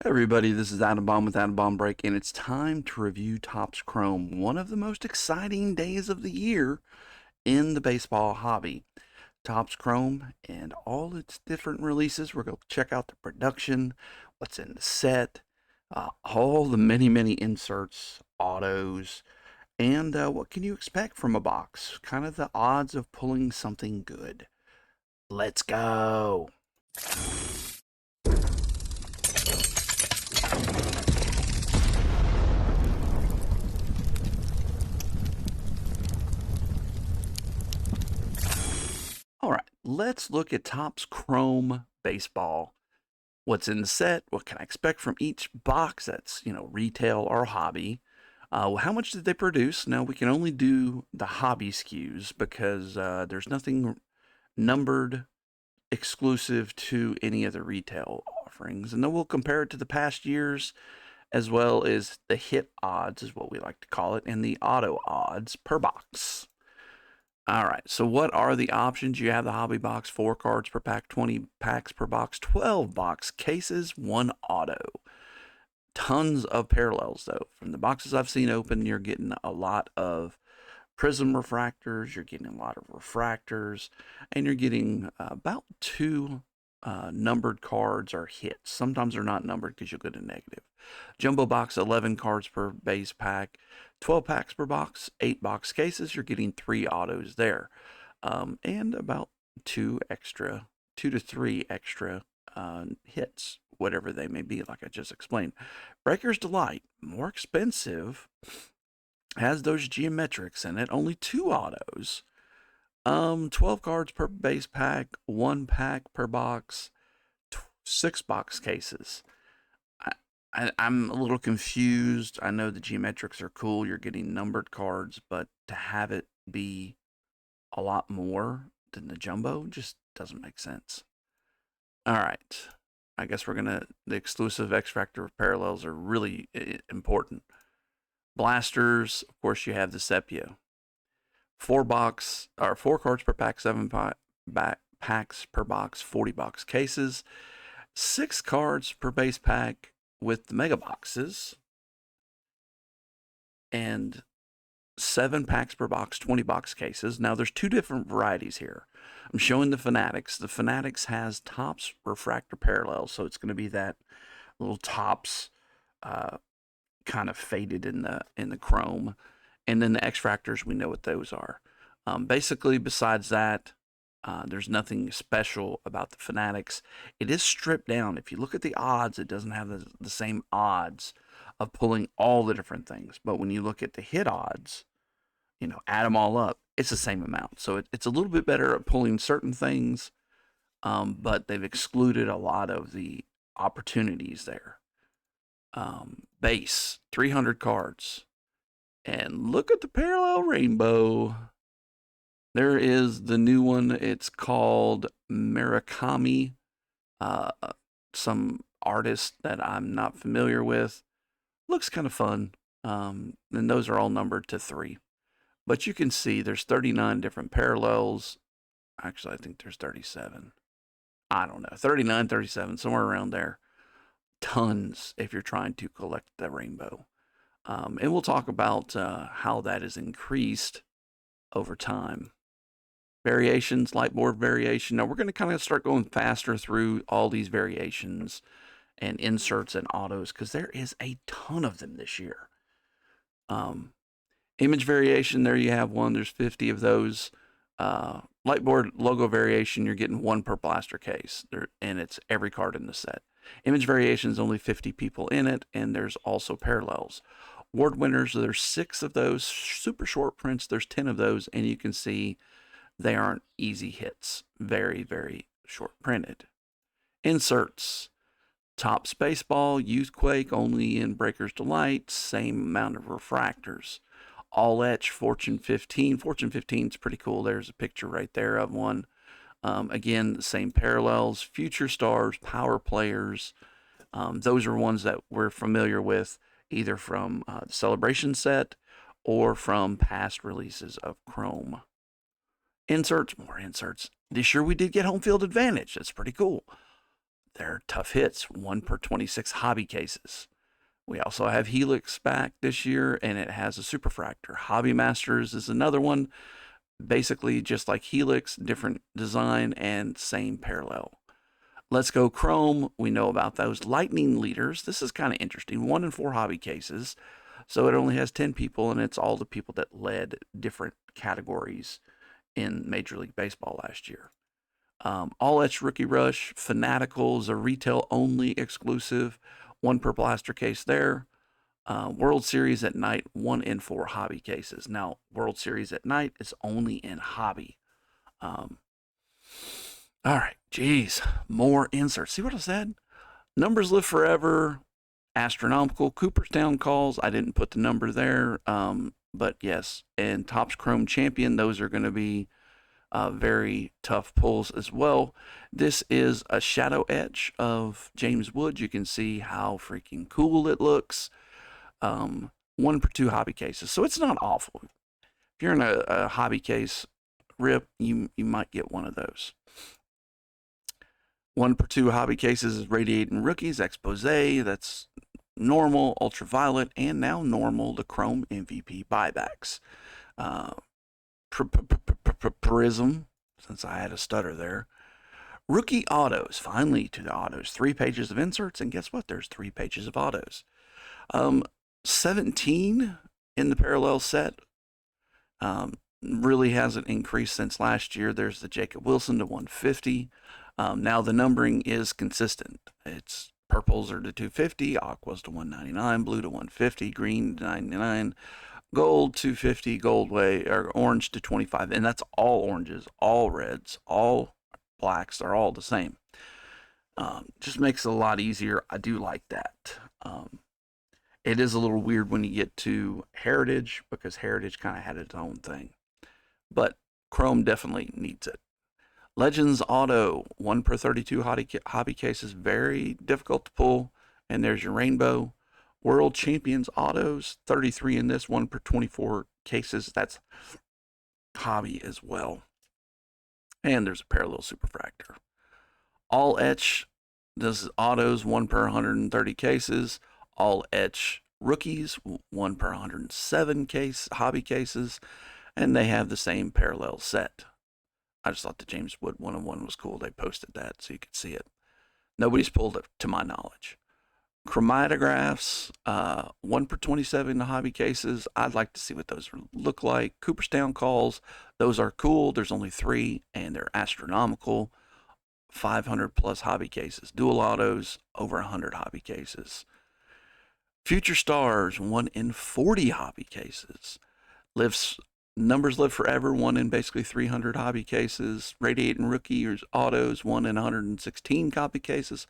Hey everybody, this is Adam Bomb with Adam Bomb Break, and it's time to review Topps Chrome, one of the most exciting days of the year in the baseball hobby. Topps Chrome and all its different releases. We're going to check out the production, what's in the set, all the many inserts, autos, and what can you expect from a box. Kind of the odds of pulling something good. Let's go. All right, let's look at Topps Chrome Baseball. What's in the set? What can I expect from each box? That's, retail or hobby. How much did they produce? Now, we can only do the hobby SKUs because there's nothing numbered exclusive to any of the retail offerings. And then we'll compare it to the past years as well as the hit odds, is what we like to call it, and the auto odds per box. All right, so what are the options? You have the hobby box, 4 cards per pack, 20 packs per box, 12 box cases, 1 auto. Tons of parallels, though. From the boxes I've seen open, you're getting a lot of prism refractors, you're getting a lot of refractors, and you're getting about 2 numbered cards or hits. Sometimes they're not numbered because you'll get a negative. Jumbo box, 11 cards per base pack, 12 packs per box, 8 box cases. You're getting 3 autos there, and about 2 to 3 extra hits, whatever they may be, like I just explained. Breaker's Delight, more expensive, has those geometrics in it, only 2 autos. 12 cards per base pack, 1 pack per box, 6 box cases. I'm a little confused. I know the geometrics are cool. You're getting numbered cards, but to have it be a lot more than the jumbo just doesn't make sense. All right. I guess the exclusive X Factor parallels are really important. Blasters, of course, you have the Sepia. 4 cards per pack, 7 packs per box, 40 box cases. 6 cards per base pack with the mega boxes, and 7 packs per box, 20 box cases. Now there's 2 different varieties here. I'm showing the Fanatics. The Fanatics has Topps refractor parallels, so it's going to be that little Topps kind of faded in the chrome. And then the X Fractors, we know what those are. Basically, besides that, there's nothing special about the Fanatics. It is stripped down. If you look at the odds, it doesn't have the same odds of pulling all the different things. But when you look at the hit odds, add them all up, it's the same amount. So it's a little bit better at pulling certain things, but they've excluded a lot of the opportunities there. Base, 300 cards. And look at the parallel rainbow. There is the new one. It's called Murakami. Some artist that I'm not familiar with. Looks kind of fun. And those are all numbered to 3. But you can see there's 39 different parallels. Actually, I think there's 37. I don't know. 39, 37, somewhere around there. Tons if you're trying to collect the rainbow. And we'll talk about how that is increased over time. Variations, lightboard variation. Now we're going to kind of start going faster through all these variations and inserts and autos because there is a ton of them this year. Image variation, there you have one. There's 50 of those. Lightboard logo variation, you're getting 1 per blaster case, and it's every card in the set. Image variation is only 50 people in it, and there's also parallels. Award winners, there's 6 of those. Super short prints, there's 10 of those, and you can see they aren't easy hits. Very short printed. Inserts. Topps Baseball, Youthquake, only in Breaker's Delight, same amount of refractors. All Etch, Fortune 15. Fortune 15 is pretty cool. There's a picture right there of one. Again, the same parallels. Future Stars, Power Players. Those are ones that we're familiar with either from the Celebration set or from past releases of Chrome. Inserts, more inserts. This year we did get home field advantage. That's pretty cool. They're tough hits, 1 per 26 hobby cases. We also have Helix back this year, and it has a superfractor. Hobby Masters is another one, basically just like Helix, different design and same parallel. Let's Go Chrome, we know about those. Lightning Leaders, this is kind of interesting. 1 in 4 hobby cases, so it only has 10 people, and it's all the people that led different categories in Major League Baseball last year. All Etch Rookie Rush, Fanaticals, a retail only exclusive, 1 per blaster case there. World Series at Night, 1 in 4 hobby cases. Now, World Series at Night is only in hobby. All right, geez, more inserts. See what I said? Numbers Live Forever, Astronomical, Cooperstown Calls. I didn't put the number there, but yes, and Topps Chrome Champion. Those are going to be very tough pulls as well. This is a shadow etch of James Wood. You can see how freaking cool it looks. 1 per 2 hobby cases, so it's not awful. If you're in a hobby case rip, you might get one of those. 1 per 2 hobby cases is Radiating Rookies, Expose, that's normal, ultraviolet, and now normal, the Chrome MVP buybacks. Prism, since I had a stutter there. Rookie autos, finally to the autos. 3 pages of inserts, and guess what? There's 3 pages of autos. 17 in the parallel set. Really hasn't increased since last year. There's the Jacob Wilson to 150. Now the numbering is consistent. It's purples are to 250, aquas to 199, blue to 150, green to 99, gold 250, gold way or orange to 25, and that's all oranges, all reds, all blacks. They're all the same. Just makes it a lot easier. I do like that. It is a little weird when you get to Heritage, because Heritage kind of had its own thing, but Chrome definitely needs it. Legends Auto, 1 per 32 hobby cases, very difficult to pull, and there's your rainbow. World Champions Autos, 33 in this, 1 per 24 cases. That's hobby as well. And there's a parallel superfractor. All Etch, this is autos, 1 per 130 cases. All Etch Rookies, 1 per 107 hobby cases. And they have the same parallel set. I just thought the James Wood 101 was cool. They posted that so you could see it. Nobody's pulled it to my knowledge. Chromatographs, 1 per 27 hobby cases. I'd like to see what those look like. Cooperstown Calls, those are cool. There's only 3, and they're astronomical. 500 plus hobby cases. Dual autos, over 100 hobby cases. Future Stars, 1 in 40 hobby cases. Numbers Live Forever, 1 in basically 300 hobby cases. Radiating Rookie Autos, 1 in 116 hobby cases.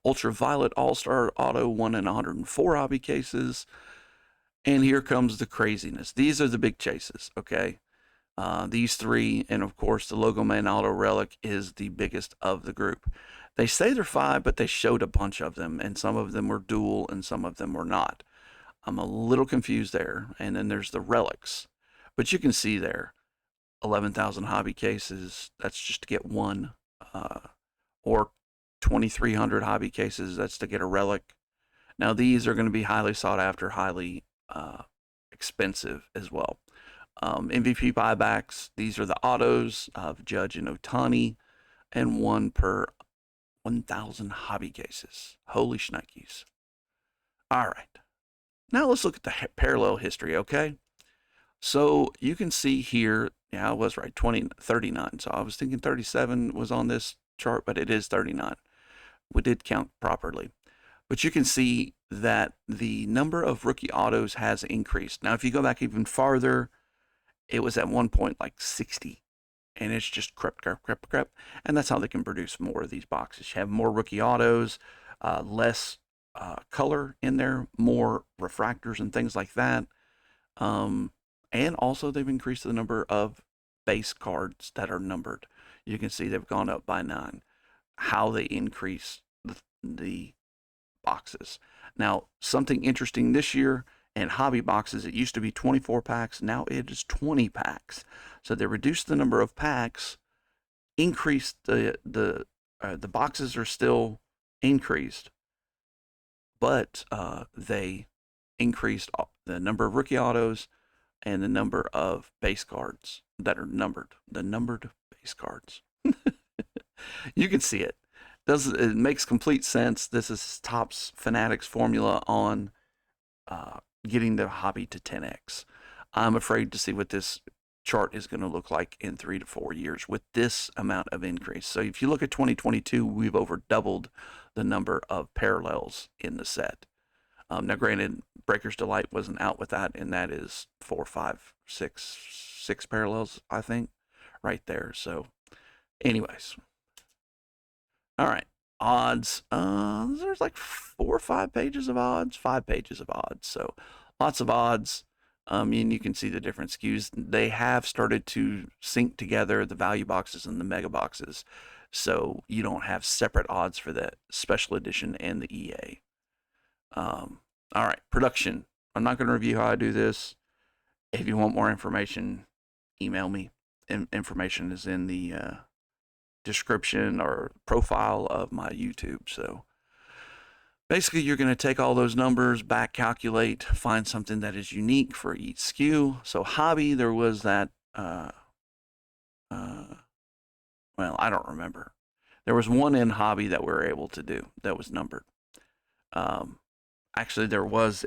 Ultraviolet All-Star Auto, 1 in 104 hobby cases. And here comes the craziness. These are the big chases, okay? These 3, and of course the Logo Man Auto Relic is the biggest of the group. They say they're 5, but they showed a bunch of them, and some of them were dual and some of them were not. I'm a little confused there. And then there's the relics. But you can see there, 11,000 hobby cases, that's just to get 1. Or 2,300 hobby cases, that's to get a relic. Now these are going to be highly sought after, highly expensive as well. MVP buybacks, these are the autos of Judge and Ohtani, and 1 per 1,000 hobby cases. Holy shnikes. All right. Now let's look at the parallel history, okay? So you can see here, yeah, I was right, 39. So I was thinking 37 was on this chart, but it is 39. We did count properly. But you can see that the number of rookie autos has increased. Now, if you go back even farther, it was at one point like 60. And it's just crept. And that's how they can produce more of these boxes. You have more rookie autos, less color in there, more refractors and things like that. And also they've increased the number of base cards that are numbered. You can see they've gone up by 9. How they increase the boxes. Now, something interesting this year, in hobby boxes, it used to be 24 packs. Now it is 20 packs. So they reduced the number of packs, increased the boxes are still increased, but they increased the number of rookie autos and the number of base cards that are numbered. The numbered base cards. You can see it. It makes complete sense. This is Topps Fanatics formula on getting the hobby to 10x. I'm afraid to see what this chart is going to look like in 3 to 4 years with this amount of increase. So if you look at 2022, we've over doubled the number of parallels in the set. Now, granted, Breaker's Delight wasn't out with that, and that is 4, 5, 6 parallels, I think, right there. So, anyways, all right, odds. There's like 4 or 5 pages of odds, 5 pages of odds. So, lots of odds. And you can see the different SKUs. They have started to sync together the value boxes and the mega boxes, so you don't have separate odds for the special edition and the EA. All right, production. I'm not going to review how I do this. If you want more information, email me. Information is in the description or profile of my YouTube. So basically, you're going to take all those numbers, back calculate, find something that is unique for each SKU. So hobby, there was that, well, I don't remember. There was one in hobby that we were able to do that was numbered. Actually,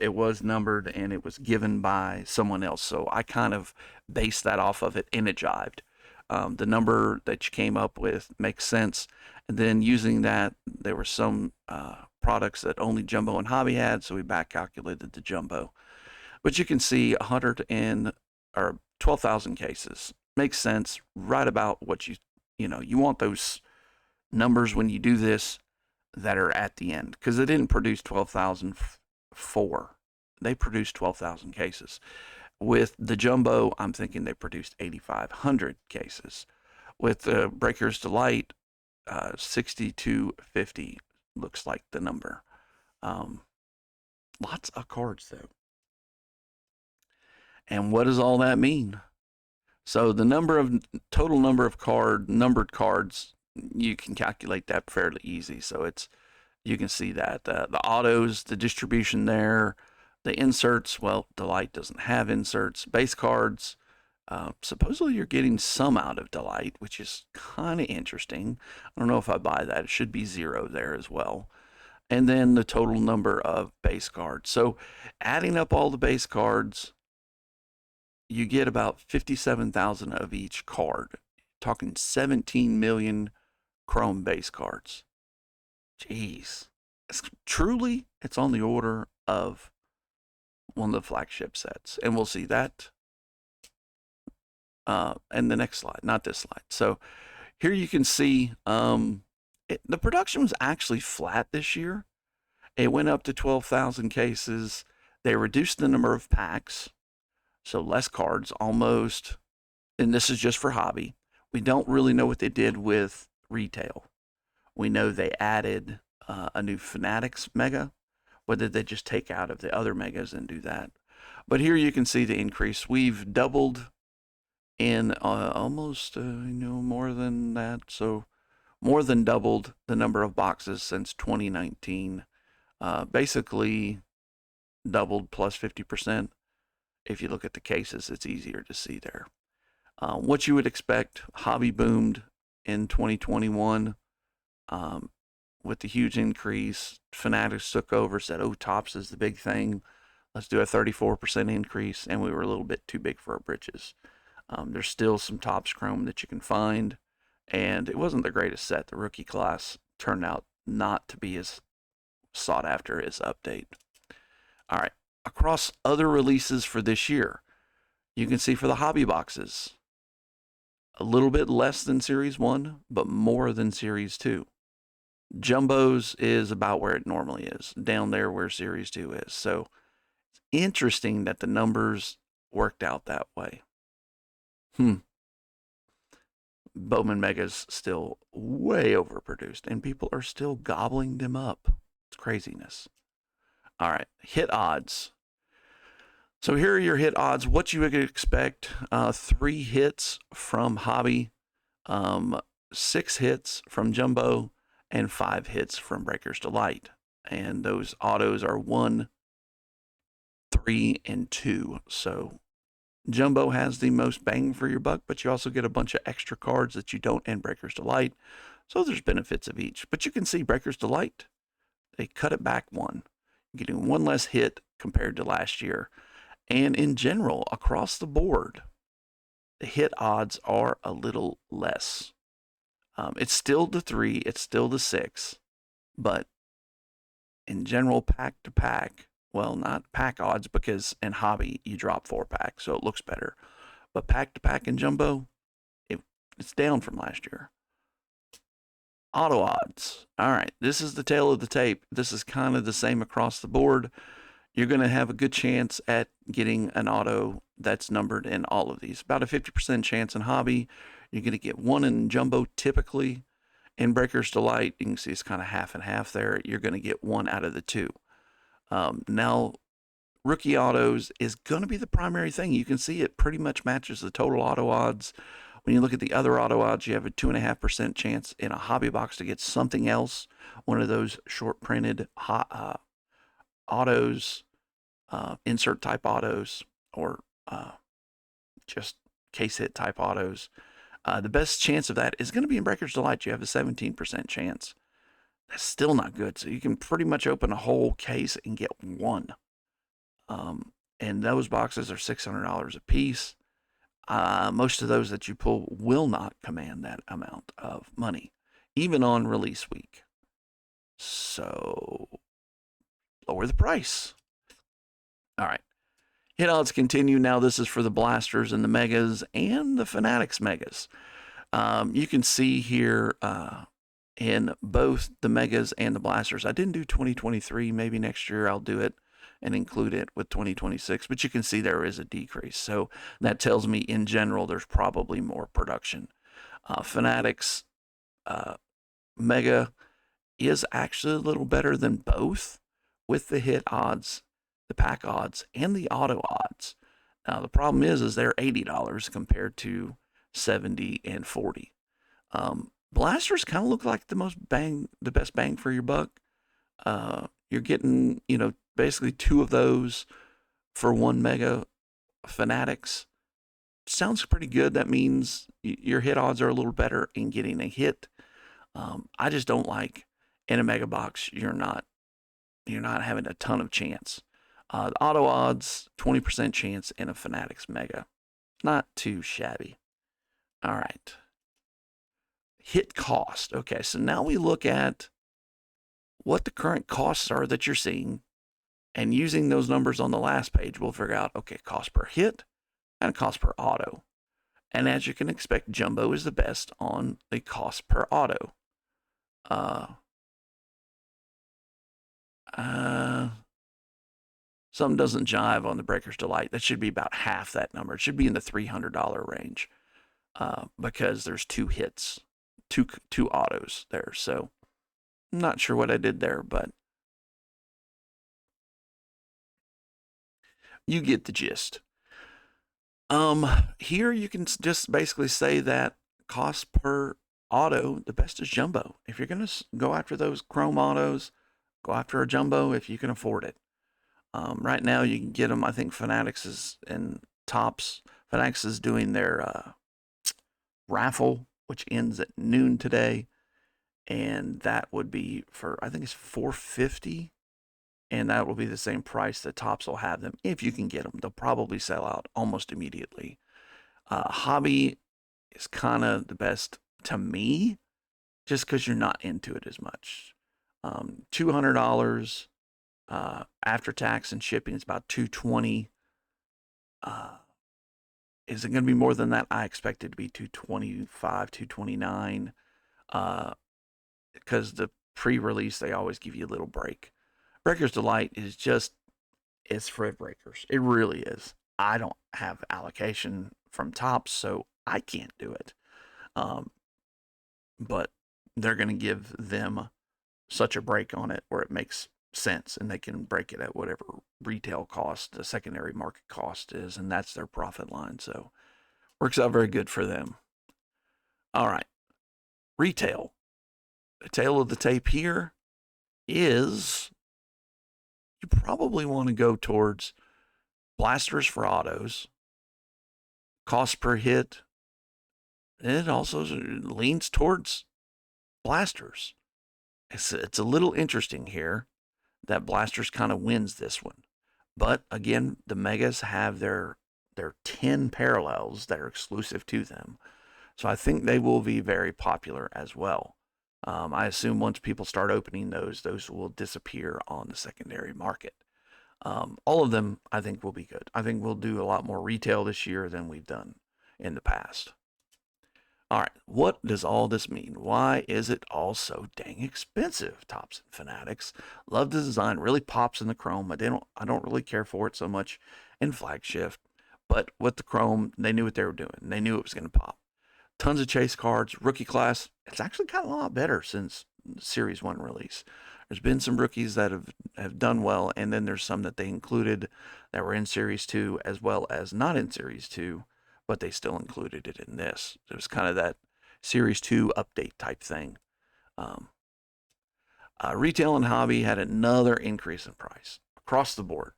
it was numbered and it was given by someone else. So I kind of based that off of it and it jived. The number that you came up with makes sense. And then using that, there were some products that only Jumbo and Hobby had, so we back calculated the Jumbo. But you can see 12,000 cases. Makes sense, right about what you want those numbers when you do this that are at the end, because they didn't produce 12,004. They produced 12,000 cases. With the Jumbo, I'm thinking they produced 8,500 cases. With the Breaker's Delight, 6,250 looks like the number. Lots of cards, though. And what does all that mean? So the total number of numbered cards, you can calculate that fairly easy. So you can see that the autos, the distribution there, the inserts. Well, Delight doesn't have inserts. Base cards. Supposedly you're getting some out of Delight, which is kind of interesting. I don't know if I buy that. It should be 0 there as well. And then the total number of base cards. So adding up all the base cards, you get about 57,000 of each card. Talking 17 million Chrome base cards. Jeez. It's on the order of one of the flagship sets. And we'll see that and the next slide, not this slide. So here you can see the production was actually flat this year. It went up to 12,000 cases. They reduced the number of packs, so less cards almost. And this is just for hobby. We don't really know what they did with retail. We know they added a new Fanatics mega. Whether they just take out of the other megas and do that. But here you can see the increase. We've doubled in almost more than that, so more than doubled the number of boxes since 2019. Basically doubled plus 50%. If you look at the cases, it's easier to see there. What you would expect, hobby boomed in 2021 with the huge increase. Fanatics took over, said, oh, Topps is the big thing. Let's do a 34% increase, and we were a little bit too big for our britches. There's still some Topps Chrome that you can find, and it wasn't the greatest set. The rookie class turned out not to be as sought after as Update. All right, across other releases for this year, you can see for the hobby boxes, a little bit less than Series 1, but more than Series 2. Jumbo's is about where it normally is, down there where Series 2 is. So it's interesting that the numbers worked out that way. Bowman Mega's still way overproduced, and people are still gobbling them up. It's craziness. All right, hit odds. So here are your hit odds. What you would expect: 3 hits from Hobby, 6 hits from Jumbo, and 5 hits from Breaker's Delight. And those autos are 1, 3, and 2. So Jumbo has the most bang for your buck, but you also get a bunch of extra cards that you don't in Breaker's Delight. So there's benefits of each. But you can see Breaker's Delight, they cut it back 1, getting 1 less hit compared to last year. And in general, across the board, the hit odds are a little less. It's still the 3, it's still the 6, but in general, pack to pack, well, not pack odds because in hobby you drop 4 packs, so it looks better. But pack to pack in jumbo, it's down from last year. Auto odds. All right, this is the tail of the tape. This is kind of the same across the board. You're going to have a good chance at getting an auto that's numbered in all of these. About a 50% chance in hobby. You're going to get 1 in jumbo typically. In Breaker's Delight, you can see it's kind of half and half there. You're going to get 1 out of the 2. Now, rookie autos is going to be the primary thing. You can see it pretty much matches the total auto odds. When you look at the other auto odds, you have a 2.5% chance in a hobby box to get something else, one of those short printed autos, insert type autos, or just case hit type autos. The best chance of that is going to be in Breaker's Delight. You have a 17% chance. That's still not good. So you can pretty much open a whole case and get 1. And those boxes are $600 a piece. Most of those that you pull will not command that amount of money, even on release week. So lower the price. All right. Hit odds continue. Now this is for the blasters and the megas and the Fanatics megas. You can see here in both the megas and the blasters. I didn't do 2023. Maybe next year I'll do it and include it with 2026. But you can see there is a decrease. So that tells me in general there's probably more production. Fanatics mega is actually a little better than both with the hit odds, the pack odds, and the auto odds. Now the problem is they're $80 compared to 70 and 40. Blasters kind of look like the best bang for your buck. You're getting, basically 2 of those for 1 mega. Fanatics sounds pretty good. That means your hit odds are a little better in getting a hit. I just don't like in a mega box you're not having a ton of chance. The auto odds, 20% chance in a Fanatics mega. Not too shabby. All right. Hit cost. Okay, so now we look at what the current costs are that you're seeing, and using those numbers on the last page, we'll figure out, okay, cost per hit and cost per auto. And as you can expect, Jumbo is the best on the cost per auto. Some doesn't jive on the Breaker's Delight. That should be about half that number. It should be in the $300 range because there's 2 hits, two autos there. So I'm not sure what I did there, but you get the gist. Here you can just basically say that cost per auto, the best is Jumbo. If you're going to go after those chrome autos, go after a Jumbo if you can afford it. Right now you can get them. I think Fanatics is in Tops. Fanatics is doing their raffle, which ends at noon today, and that would be for, I think it's $450, and that will be the same price that Tops will have them if you can get them. They'll probably sell out almost immediately. Hobby is kind of the best to me, just because you're not into it as much. $200 after tax and shipping is about $220. Is it going to be more than that? I expect it to be $225, $229, because the pre-release they always give you a little break. Breaker's Delight is it's for breakers. It really is. I don't have allocation from Tops, so I can't do it. But they're going to give them such a break on it where it makes sense, and they can break it at whatever retail cost the secondary market cost is, and that's their profit line. So works out very good for them. All right, retail. Tail of the tape here is you probably want to go towards blasters for autos, cost per hit. It also leans towards blasters. It's a little interesting here that blasters kind of wins this one. But again, the megas have their 10 parallels that are exclusive to them. So I think they will be very popular as well. I assume once people start opening those will disappear on the secondary market. All of them, I think, will be good. I think we'll do a lot more retail this year than we've done in the past. All right, what does all this mean? Why is it all so dang expensive? Topps and Fanatics. Love the design, really pops in the chrome. I don't really care for it so much in flagship, but with the chrome, they knew what they were doing. They knew it was going to pop. Tons of chase cards, rookie class. It's actually gotten a lot better since Series 1 release. There's been some rookies that have done well, and then there's some that they included that were in Series 2 as well as not in Series 2, but they still included it in this. It was kind of that Series 2 update type thing. Retail and hobby had another increase in price across the board.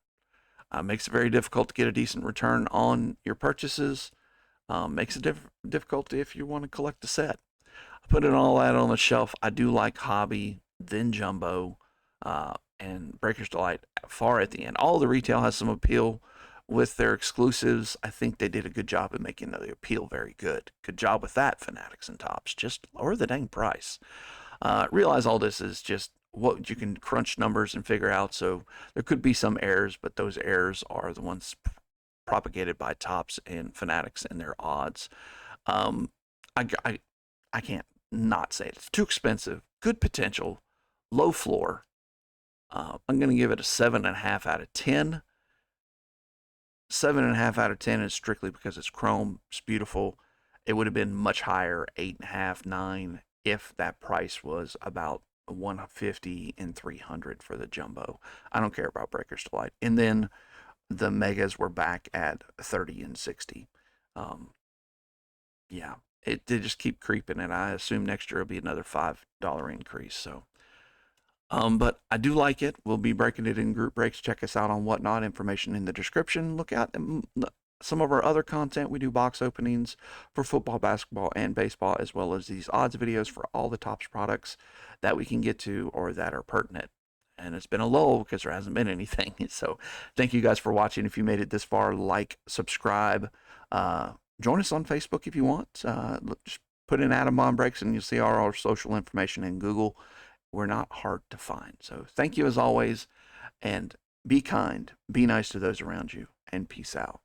Makes it very difficult to get a decent return on your purchases. Makes it difficult if you want to collect a set. I put it all out on the shelf. I do like hobby, then jumbo, and Breaker's Delight far at the end. All the retail has some appeal with their exclusives. I think they did a good job of making the appeal very good. Good job with that, Fanatics and Topps. Just lower the dang price. Realize all this is just what you can crunch numbers and figure out. So there could be some errors, but those errors are the ones propagated by Topps and Fanatics and their odds. I can't not say it. It's too expensive. Good potential. Low floor. I'm going to give it a 7.5 out of 10. 7.5 out of 10 is strictly because it's chrome. It's beautiful. It would have been much higher, 8.5, 9, if that price was about 150 and 300 for the jumbo. I don't care about Breaker's Delight. And then the megas were back at 30 and 60. Yeah, they just keep creeping, and I assume next year will be another $5 increase. So, but I do like it. We'll be breaking it in group breaks. Check us out on Whatnot. Information in the description. Look at some of our other content. We do box openings for football, basketball, and baseball, as well as these odds videos for all the Topps products that we can get to or that are pertinent. And it's been a lull because there hasn't been anything. So thank you guys for watching. If you made it this far, like, subscribe. Join us on Facebook if you want. Just put in Adam Bond Breaks and you'll see all our social information in Google. We're not hard to find. So thank you as always, and be kind, be nice to those around you, and peace out.